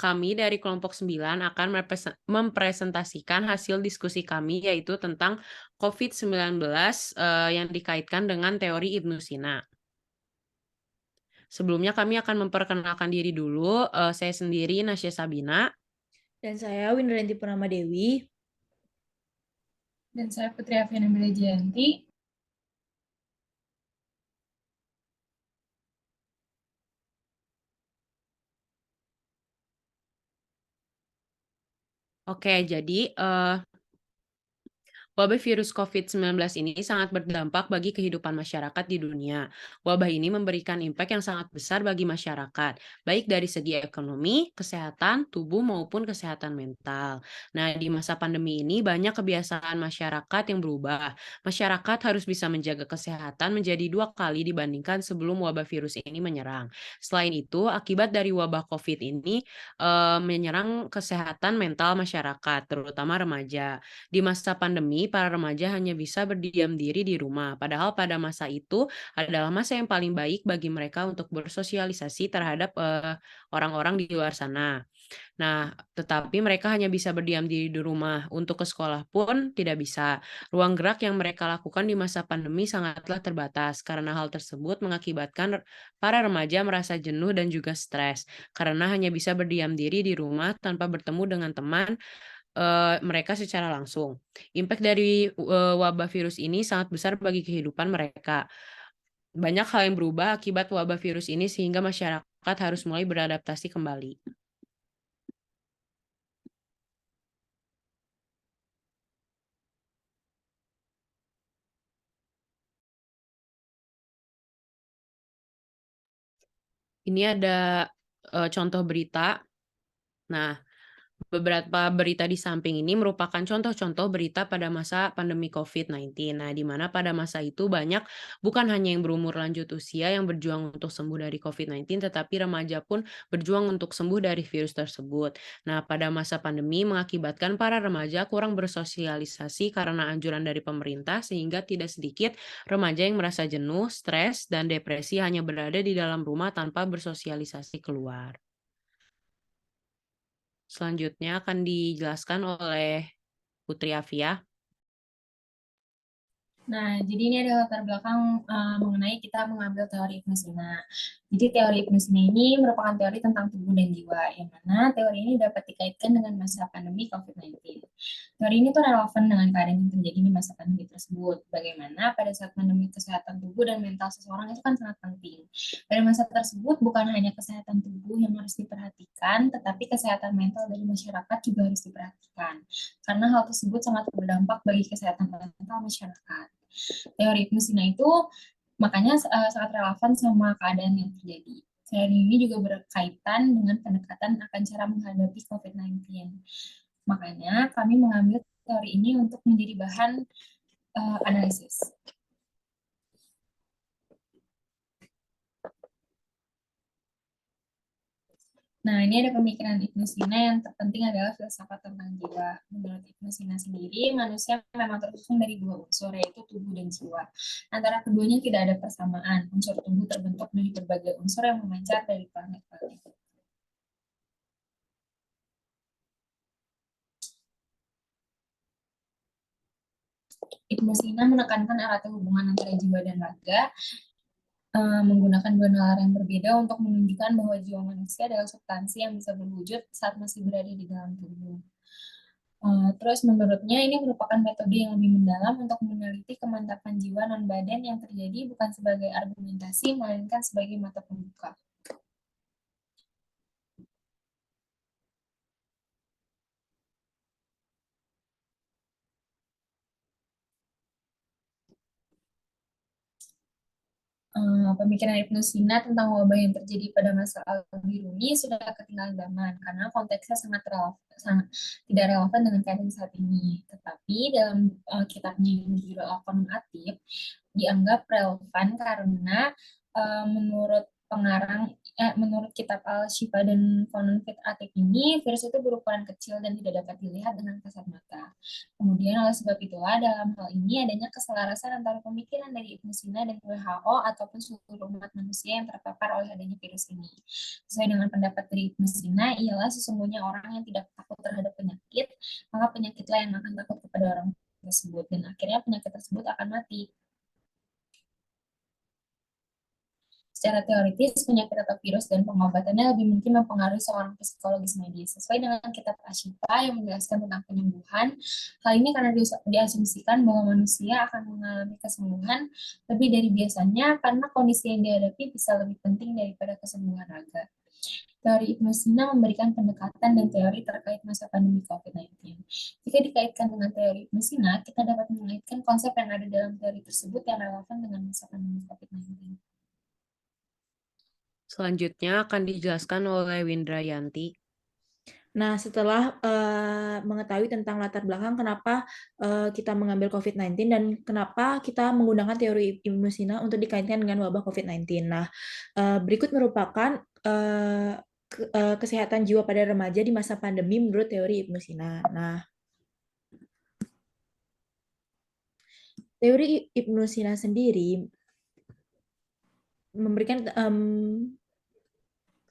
kami dari kelompok 9 akan mempresentasikan hasil diskusi kami yaitu tentang COVID-19 yang dikaitkan dengan teori Ibnu Sina. Sebelumnya kami akan memperkenalkan diri dulu, saya sendiri Nasya Sabina. Dan saya Winranti Purnama Dewi. Dan saya Putri Afiana Jayanti. Oke, jadi wabah virus COVID-19 ini sangat berdampak bagi kehidupan masyarakat di dunia. Wabah ini memberikan impact yang sangat besar bagi masyarakat, baik dari segi ekonomi, kesehatan, tubuh, maupun kesehatan mental. Nah, di masa pandemi ini banyak kebiasaan masyarakat yang berubah. Masyarakat harus bisa menjaga kesehatan menjadi 2 kali dibandingkan sebelum wabah virus ini menyerang. Selain itu, akibat dari wabah COVID ini menyerang kesehatan mental masyarakat, terutama remaja. Di masa pandemi, para remaja hanya bisa berdiam diri di rumah, padahal pada masa itu adalah masa yang paling baik bagi mereka untuk bersosialisasi terhadap orang-orang di luar sana. Nah, tetapi mereka hanya bisa berdiam diri di rumah. Untuk ke sekolah pun tidak bisa. Ruang gerak yang mereka lakukan di masa pandemi sangatlah terbatas, karena hal tersebut mengakibatkan para remaja merasa jenuh dan juga stres, karena hanya bisa berdiam diri di rumah tanpa bertemu dengan teman mereka secara langsung. Impact dari wabah virus ini sangat besar bagi kehidupan mereka. Banyak hal yang berubah akibat wabah virus ini sehingga masyarakat harus mulai beradaptasi kembali. Ini ada contoh berita. Nah, beberapa berita di samping ini merupakan contoh-contoh berita pada masa pandemi COVID-19. Nah, di mana pada masa itu banyak bukan hanya yang berumur lanjut usia yang berjuang untuk sembuh dari COVID-19, tetapi remaja pun berjuang untuk sembuh dari virus tersebut. Nah, pada masa pandemi mengakibatkan para remaja kurang bersosialisasi karena anjuran dari pemerintah, sehingga tidak sedikit remaja yang merasa jenuh, stres, dan depresi hanya berada di dalam rumah tanpa bersosialisasi keluar. Selanjutnya akan dijelaskan oleh Putri Afia. Nah, jadi ini adalah latar belakang mengenai kita mengambil teori Ibnu Sina. Jadi teori Ibnu Sina ini merupakan teori tentang tubuh dan jiwa, yang mana teori ini dapat dikaitkan dengan masa pandemi COVID-19. Teori ini tuh relevan dengan keadaan yang terjadi di masa pandemi tersebut. Bagaimana pada saat pandemi kesehatan tubuh dan mental seseorang itu kan sangat penting. Pada masa tersebut bukan hanya kesehatan tubuh yang harus diperhatikan, tetapi kesehatan mental dari masyarakat juga harus diperhatikan. Karena hal tersebut sangat berdampak bagi kesehatan mental masyarakat. Teori Ibnu Sina itu makanya sangat relevan sama keadaan yang terjadi. Teori ini juga berkaitan dengan pendekatan akan cara menghadapi COVID-19. Makanya kami mengambil teori ini untuk menjadi bahan analisis. Nah, ini ada pemikiran Ibnu Sina yang terpenting adalah filsafat tentang jiwa. Menurut Ibnu Sina sendiri, manusia memang tersusun dari 2 unsur, yaitu tubuh dan jiwa. Antara keduanya tidak ada persamaan. Unsur tubuh terbentuk dari berbagai unsur yang memancar dari planet-planet. Ibnu Sina menekankan eratnya hubungan antara jiwa dan raga, menggunakan 2 nalar yang berbeda untuk menunjukkan bahwa jiwa manusia adalah substansi yang bisa berwujud saat masih berada di dalam tubuh. Terus menurutnya ini merupakan metode yang lebih mendalam untuk meneliti kemantapan jiwa non badan yang terjadi bukan sebagai argumentasi, melainkan sebagai mata pembuka. Pemikiran Ibnu Sina tentang wabah yang terjadi pada masa Al-Biruni sudah ketinggalan zaman karena konteksnya sangat tidak relevan dengan keadaan saat ini. Tetapi dalam kitabnya yang berjudul Al-Qanun Atib dianggap relevan karena menurut menurut kitab Al-Shifa dan Konfit Atik ini, virus itu berukuran kecil dan tidak dapat dilihat dengan kasat mata. Kemudian oleh sebab itulah dalam hal ini adanya keselarasan antara pemikiran dari Ibnu Sina dan WHO ataupun seluruh umat manusia yang terpapar oleh adanya virus ini. Sesuai dengan pendapat dari Ibnu Sina, ialah sesungguhnya orang yang tidak takut terhadap penyakit, maka penyakitlah yang akan takut kepada orang tersebut, dan akhirnya penyakit tersebut akan mati. Secara teoritis, penyakit atau virus dan pengobatannya lebih mungkin mempengaruhi seorang psikologis medis. Sesuai dengan kitab Ashifa yang menjelaskan tentang penyembuhan, hal ini karena diasumsikan bahwa manusia akan mengalami kesembuhan lebih dari biasanya karena kondisi yang dihadapi bisa lebih penting daripada kesembuhan raga. Teori Ibnu Sina memberikan pendekatan dan teori terkait masa pandemi COVID-19. Jika dikaitkan dengan teori Ibnu Sina, kita dapat mengaitkan konsep yang ada dalam teori tersebut yang relevan dengan masa pandemi COVID-19. Selanjutnya akan dijelaskan oleh Windrayanti. Nah, setelah mengetahui tentang latar belakang kenapa kita mengambil COVID-19 dan kenapa kita menggunakan teori Ibnu Sina untuk dikaitkan dengan wabah COVID-19. Nah, berikut merupakan kesehatan jiwa pada remaja di masa pandemi menurut teori Ibnu Sina. Nah, teori Ibnu Sina sendiri memberikan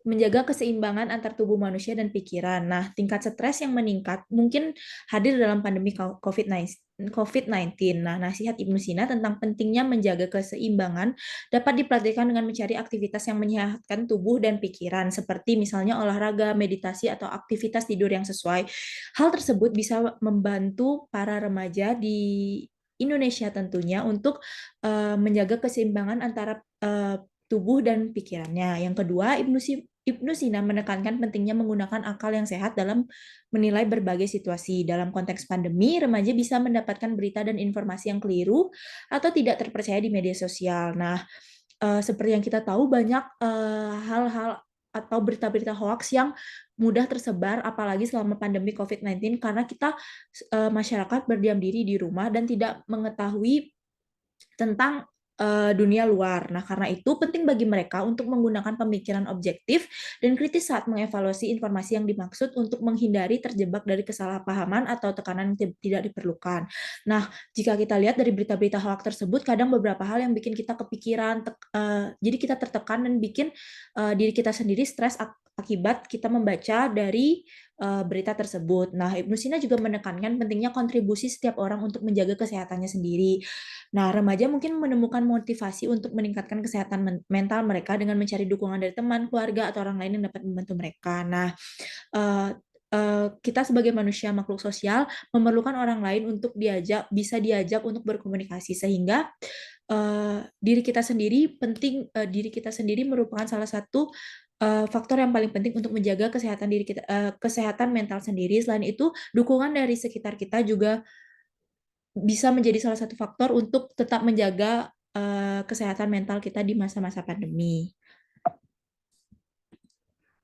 menjaga keseimbangan antar tubuh manusia dan pikiran. Nah, tingkat stres yang meningkat mungkin hadir dalam pandemi COVID-19. Nah, nasihat Ibnu Sina tentang pentingnya menjaga keseimbangan dapat dipraktikkan dengan mencari aktivitas yang menyehatkan tubuh dan pikiran, seperti misalnya olahraga, meditasi, atau aktivitas tidur yang sesuai. Hal tersebut bisa membantu para remaja di Indonesia tentunya untuk menjaga keseimbangan antara tubuh dan pikirannya. Yang kedua, Ibnu Sina menekankan pentingnya menggunakan akal yang sehat dalam menilai berbagai situasi. Dalam konteks pandemi, remaja bisa mendapatkan berita dan informasi yang keliru atau tidak terpercaya di media sosial. Nah, seperti yang kita tahu, banyak hal-hal atau berita-berita hoax yang mudah tersebar, apalagi selama pandemi COVID-19, karena kita masyarakat berdiam diri di rumah dan tidak mengetahui tentang dunia luar. Nah, karena itu penting bagi mereka untuk menggunakan pemikiran objektif dan kritis saat mengevaluasi informasi yang dimaksud untuk menghindari terjebak dari kesalahpahaman atau tekanan yang tidak diperlukan. Nah, jika kita lihat dari berita-berita hoax tersebut, kadang beberapa hal yang bikin kita kepikiran, jadi kita tertekan dan bikin diri kita sendiri stres akibat kita membaca dari berita tersebut. Nah, Ibnu Sina juga menekankan pentingnya kontribusi setiap orang untuk menjaga kesehatannya sendiri. Nah, remaja mungkin menemukan motivasi untuk meningkatkan kesehatan mental mereka dengan mencari dukungan dari teman, keluarga, atau orang lain yang dapat membantu mereka. Nah, kita sebagai manusia makhluk sosial memerlukan orang lain untuk bisa diajak untuk berkomunikasi, sehingga diri kita sendiri merupakan salah satu faktor yang paling penting untuk menjaga kesehatan diri kita, kesehatan mental sendiri. Selain itu, dukungan dari sekitar kita juga bisa menjadi salah satu faktor untuk tetap menjaga kesehatan mental kita di masa-masa pandemi.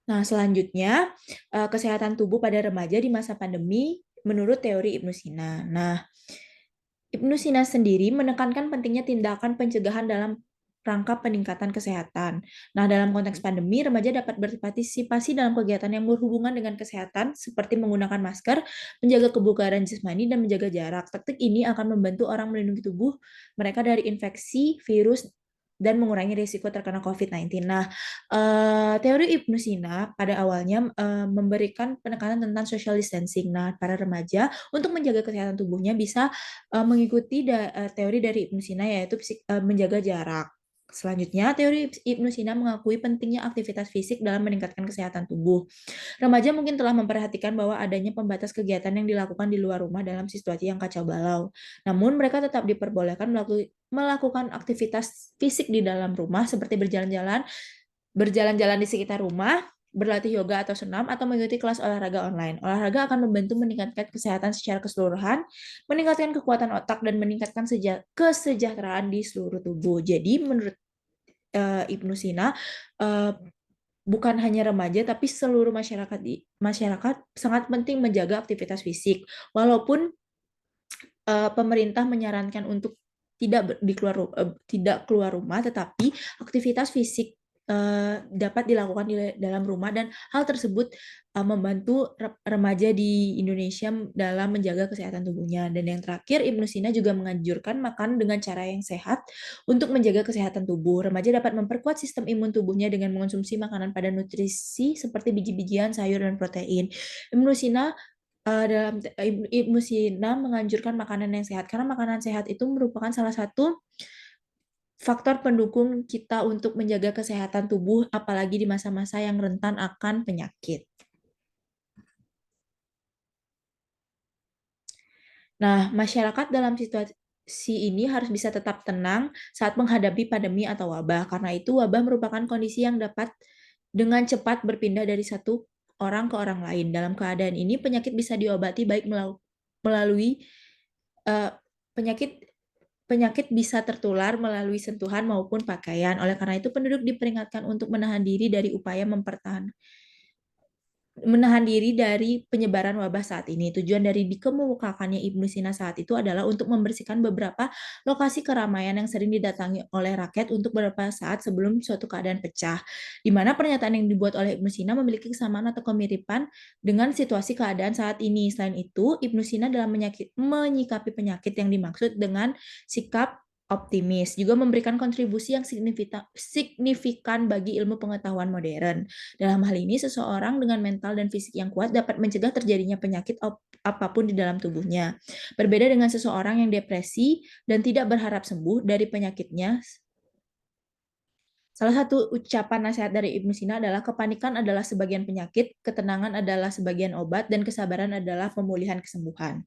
Nah, selanjutnya kesehatan tubuh pada remaja di masa pandemi menurut teori Ibnu Sina. Nah, Ibnu Sina sendiri menekankan pentingnya tindakan pencegahan dalam rangka peningkatan kesehatan. Nah, dalam konteks pandemi, remaja dapat berpartisipasi dalam kegiatan yang berhubungan dengan kesehatan, seperti menggunakan masker, menjaga kebugaran jasmani, dan menjaga jarak. Taktik ini akan membantu orang melindungi tubuh mereka dari infeksi, virus, dan mengurangi risiko terkena COVID-19. Nah, teori Ibnu Sina pada awalnya memberikan penekanan tentang social distancing. Nah, para remaja untuk menjaga kesehatan tubuhnya bisa mengikuti teori dari Ibnu Sina, yaitu menjaga jarak. Selanjutnya, teori Ibnu Sina mengakui pentingnya aktivitas fisik dalam meningkatkan kesehatan tubuh. Remaja mungkin telah memperhatikan bahwa adanya pembatas kegiatan yang dilakukan di luar rumah dalam situasi yang kacau balau. Namun, mereka tetap diperbolehkan melakukan aktivitas fisik di dalam rumah, seperti berjalan-jalan di sekitar rumah, berlatih yoga atau senam, atau mengikuti kelas olahraga online. Olahraga akan membantu meningkatkan kesehatan secara keseluruhan, meningkatkan kekuatan otak, dan meningkatkan kesejahteraan di seluruh tubuh. Jadi, menurut Ibnu Sina, bukan hanya remaja, tapi seluruh masyarakat sangat penting menjaga aktivitas fisik. Walaupun pemerintah menyarankan untuk tidak keluar rumah, tetapi aktivitas fisik dapat dilakukan di dalam rumah dan hal tersebut membantu remaja di Indonesia dalam menjaga kesehatan tubuhnya. Dan yang terakhir, Ibnu Sina juga menganjurkan makan dengan cara yang sehat untuk menjaga kesehatan tubuh. Remaja dapat memperkuat sistem imun tubuhnya dengan mengonsumsi makanan pada nutrisi seperti biji-bijian, sayur, dan protein. Ibnu Sina Ibnu Sina menganjurkan makanan yang sehat karena makanan sehat itu merupakan salah satu faktor pendukung kita untuk menjaga kesehatan tubuh, apalagi di masa-masa yang rentan akan penyakit. Nah, masyarakat dalam situasi ini harus bisa tetap tenang saat menghadapi pandemi atau wabah. Karena itu, wabah merupakan kondisi yang dapat dengan cepat berpindah dari satu orang ke orang lain. Dalam keadaan ini, penyakit bisa diobati baik melalui eh, penyakit penyakit bisa tertular melalui sentuhan maupun pakaian. Oleh karena itu, penduduk diperingatkan untuk menahan diri dari penyebaran wabah saat ini. Tujuan dari dikemukakannya Ibnu Sina saat itu adalah untuk membersihkan beberapa lokasi keramaian yang sering didatangi oleh rakyat untuk beberapa saat sebelum suatu keadaan pecah. Di mana pernyataan yang dibuat oleh Ibnu Sina memiliki kesamaan atau kemiripan dengan situasi keadaan saat ini. Selain itu, Ibnu Sina dalam menyikapi penyakit yang dimaksud dengan sikap optimis, juga memberikan kontribusi yang signifikan bagi ilmu pengetahuan modern. Dalam hal ini, seseorang dengan mental dan fisik yang kuat dapat mencegah terjadinya penyakit apapun di dalam tubuhnya. Berbeda dengan seseorang yang depresi dan tidak berharap sembuh dari penyakitnya. Salah satu ucapan nasihat dari Ibnu Sina adalah kepanikan adalah sebagian penyakit, ketenangan adalah sebagian obat, dan kesabaran adalah pemulihan kesembuhan.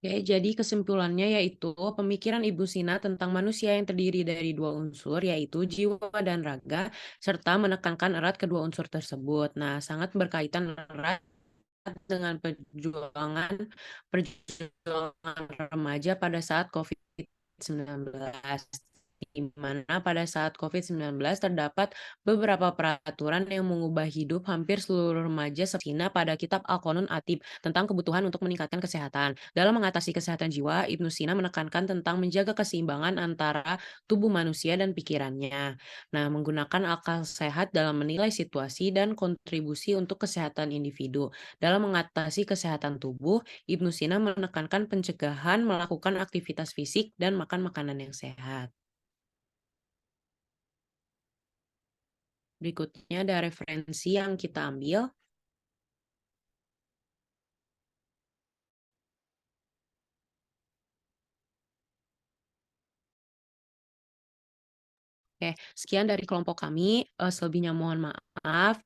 Oke, jadi kesimpulannya yaitu pemikiran Ibu Sina tentang manusia yang terdiri dari dua unsur, yaitu jiwa dan raga, serta menekankan erat kedua unsur tersebut. Nah, sangat berkaitan erat dengan perjuangan remaja pada saat COVID-19. Di mana pada saat COVID-19 terdapat beberapa peraturan yang mengubah hidup hampir seluruh remaja Sina pada kitab Al-Qanun Atib tentang kebutuhan untuk meningkatkan kesehatan. Dalam mengatasi kesehatan jiwa, Ibnu Sina menekankan tentang menjaga keseimbangan antara tubuh manusia dan pikirannya. Nah, menggunakan akal sehat dalam menilai situasi dan kontribusi untuk kesehatan individu. Dalam mengatasi kesehatan tubuh, Ibnu Sina menekankan pencegahan, melakukan aktivitas fisik, dan makan makanan yang sehat. Berikutnya ada referensi yang kita ambil. Oke, sekian dari kelompok kami. Selebihnya mohon maaf.